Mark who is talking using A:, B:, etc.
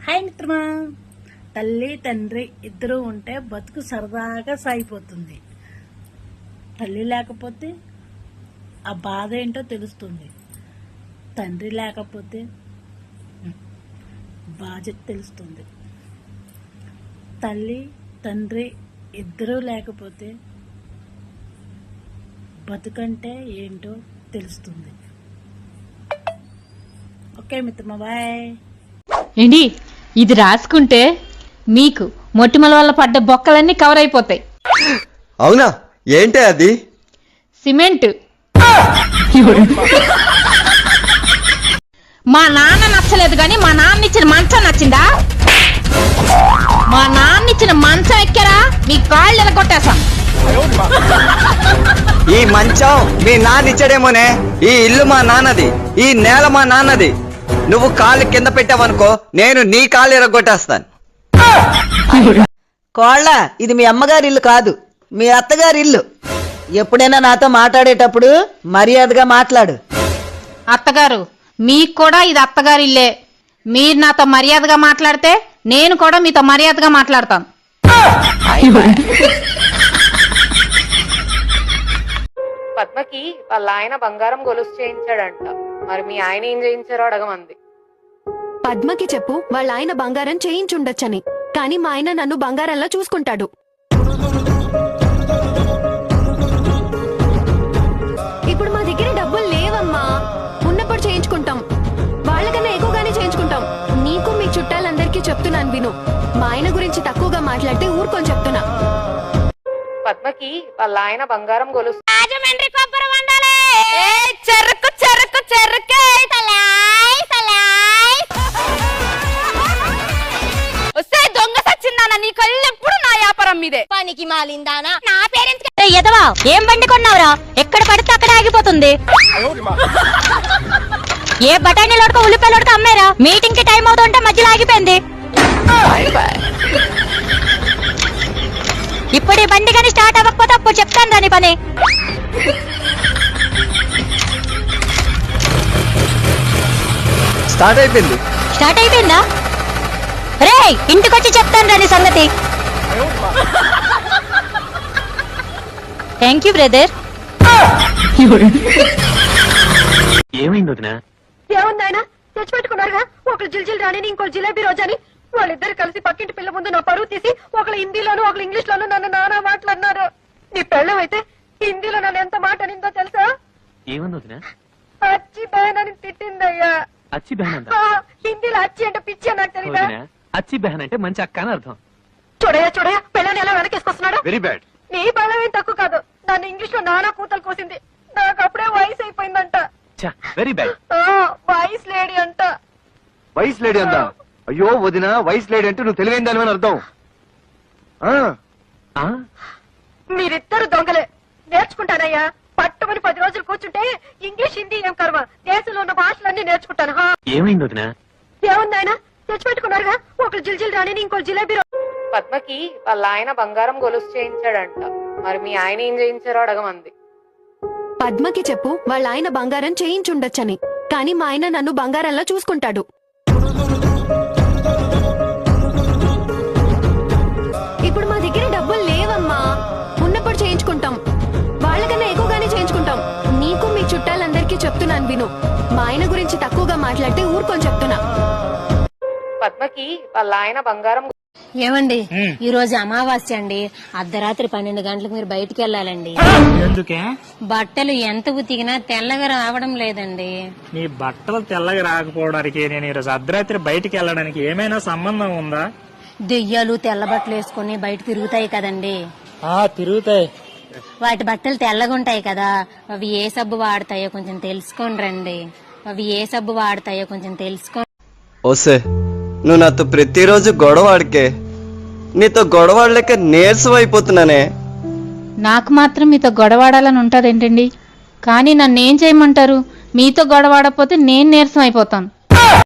A: Hi మిత్రమా. తల్లి తండ్రి ఇద్దరు ఉంటే బతుకు సరదాగా సాగిపోతుంది. తల్లి లేకపోతే ఆ బాధ ఏంటో తెలుస్తుంది. తండ్రి లేకపోతే బాధ్యత తెలుస్తుంది. తల్లి తండ్రి ఇద్దరూ లేకపోతే బతుకంటే ఏంటో తెలుస్తుంది. ఓకే మిత్రమా, బాయ్.
B: ఏంటి ఇది రాసుకుంటే మీకు మొటిమల వల్ల పడ్డ బొక్కలన్నీ కవర్ అయిపోతాయి.
C: అవునా? ఏంటి అది?
B: సిమెంట్. మా నాన్న నచ్చలేదు కానీ మా నాన్న ఇచ్చిన మంచం నచ్చిందా? మా నాన్న ఇచ్చిన మంచం ఎక్కారా మీ కాళ్ళు ఎలగొట్టేశాం.
C: ఈ మంచం మీ నాన్న ఇచ్చాడేమోనే. ఈ ఇల్లు మా నాన్నది, ఈ నేల మా నాన్నది. నువ్వు కాళ్ళు కింద పెట్టావనుకో, నేను నీ కాళ్ళు ఎరగొట్టేస్తాను.
D: కోళ్ళ, ఇది మీ అమ్మగారి ఇల్లు కాదు, మీ అత్తగారి ఇల్లు. ఎప్పుడైనా నాతో మాట్లాడేటప్పుడు మర్యాదగా మాట్లాడు.
B: అత్తగారు, మీకు కూడా ఇది అత్తగారి ఇల్లే. మీరు నాతో మర్యాదగా మాట్లాడితే నేను కూడా మీతో మర్యాదగా మాట్లాడతాను.
E: పద్మకి వాళ్ళ ఆయన బంగారం గొలుసు చేయించాడంట. మరి మీ ఆయన ఏం చేయించారో అడగమంది.
F: పద్మకి చెప్పు వాళ్ళ ఆయన బంగారం చేయించుండొచ్చని, కానీ మా ఆయన నన్ను బంగారంలా చూసుకుంటాడు. ఇప్పుడు మా దగ్గర డబ్బులు లేవమ్మా. ఉన్నప్పుడు చేయించుకుంటాం, వాళ్ళకన్నా ఎక్కువగానే చేయించుకుంటాం. నీకు మీ చుట్టాలందరికీ చెప్తున్నాను విను. మా ఆయన గురించి తక్కువగా మాట్లాడితే ఊరుకొని చెప్తున్నా.
E: పద్మకి వాళ్ళ ఆయన బంగారం గొలుసు
G: దొంగ సచ్చిందానా, నీ కళ్ళెప్పుడు నా వ్యాపారం మీదే. పనికి మాలిందానా, నా పేరెంట్స్
B: ఎదవా ఏం బండి కొన్నావురా? ఎక్కడ పడితే అక్కడ ఆగిపోతుంది. ఏ బఠానీ లోడక ఉల్లిపాయ లోడక అమ్మారా? మీటింగ్ కి టైం అవుతుంటే మధ్యలో ఆగిపోయింది. ఇప్పుడు ఈ బండి కానీ స్టార్ట్ అవ్వకపోతే అప్పుడు చెప్తాను దాని పని.
C: స్టార్ట్ అయిపోయింది.
B: స్టార్ట్ అయిపోయిందా? రే, ఇంటికొచ్చి చెప్తాను రాని సంగతి. Thank you brother.
H: ఏమైంది వదినా?
F: ఏముందాయన తెచ్చిపెట్టుకున్నారుగా, ఒకరు జిల్జిల్ రాణిని ఇంకో జిలేబీ రోజని. వాళ్ళిద్దరు కలిసి పక్కింటి పిల్ల ముందు నా పరువు తీసి ఒకరు హిందీలోను ఒకరు ఇంగ్లీష్ లోను నన్ను నానా మాట్లాడినారు. నీ పెళ్ళం అయితే హిందీలో నన్ను ఎంత మాట అనిందో తెలుసా?
H: ఏమైంది వదినా?
F: అచ్చి బహన్ అని తిట్టిందయ్యా.
H: అచ్చి బెహన్ అంట.
F: హిందీలో అచ్చి అంటే పిచ్చి అని నాకు తెలీదా?
H: వదినా, అచ్చి బెహన్ అంటే మంచి అక్క అని అర్థం.
F: చూడయా పెళ్ళని ఎలా వెనకేసుకొస్తున్నాడు.
H: Very bad.
F: నీ బలం ఏం తక్కువ కాదు, నన్ను ఇంగ్లీష్ లో నానా కూతలు కోసింది. నాకు అప్పుడే వయసు అయిపోయిందంట.
H: Very bad.
F: వయసు లేడీ అంట.
C: వయసు లేడీ అందా? అయ్యో వదినా, వయసు లేడీ అంటే నువ్వు తెలివైన దాని అర్థం.
F: మీరిద్దరు దొంగలే. నేర్చుకుంటానయ్యా, పట్టుమని 10 రోజులు కూర్చుంటే ఇంగ్లీష్ హిందీ ఏం కర్మ, దేశంలో ఉన్న భాషలన్నీ నేర్చుకుంటాను.
H: ఏమైంది వదినా?
F: ఏముందాయన తెచ్చిపెట్టుకున్నారుగా, ఒకరు జిల్జిల్ రాణిని ఇంకో జిలేబీ.
E: పద్మకి వాళ్ళ ఆయన బంగారం గొలుసు చేయించాడంట. మరి మీ ఆయన ఏం చేయించారో అడగమంది.
F: పద్మకి చెప్పు వాళ్ళ ఆయన బంగారం చేయించుండొచ్చని, కానీ మా ఆయన నన్ను బంగారంలా చూసుకుంటాడు. ఇప్పుడు మా దగ్గర డబ్బులు లేవమ్మా. ఉన్నప్పుడు చేయించుకుంటాం, వాళ్ళకన్నా ఎక్కువగానే చేయించుకుంటాం. నీకు మీ చుట్టాలందరికీ చెప్తున్నాను విను. మా ఆయన గురించి తక్కువగా మాట్లాడితే ఊరుకొని చెప్తున్నా.
E: పద్మకి వాళ్ళ ఆయన బంగారం.
I: ఏమండి, ఈ రోజు అమావాస్య అండి. అర్ధరాత్రి 12 గంటలకు మీరు బయటికి వెళ్ళాలండి.
J: ఎందుకే?
I: బట్టలు ఎంత ఉతికినా తెల్లగా రావడం లేదండి.
J: నీ బట్టలు తెల్లగా రాకపోవడానికి నేను ఈరోజు అర్ధరాత్రి బయటికి వెళ్ళడానికి ఏమైనా సంబంధం ఉందా?
I: దెయ్యాలు తెల్ల బట్టలు వేసుకుని బయట తిరుగుతాయి కదండి.
J: తిరుగుతాయి.
I: వాటి బట్టలు తెల్లగా ఉంటాయి కదా, అవి ఏ సబ్బు వాడతాయో కొంచెం తెలుసుకోండి రండి. అవి ఏ సబ్బు వాడతాయో కొంచెం తెలుసుకోండి.
C: ఓసే, నువ్వు నాతో ప్రతిరోజు గొడవ ఆడికే. నీతో గొడవ ఆడలేక నీరసం అయిపోతున్నానే.
B: నాకు మాత్రం మీతో గొడవాడాలని ఉంటదేంటండి? కానీ నన్ను ఏం చేయమంటారు? మీతో గొడవాడకపోతే నేను నీరసం అయిపోతాను.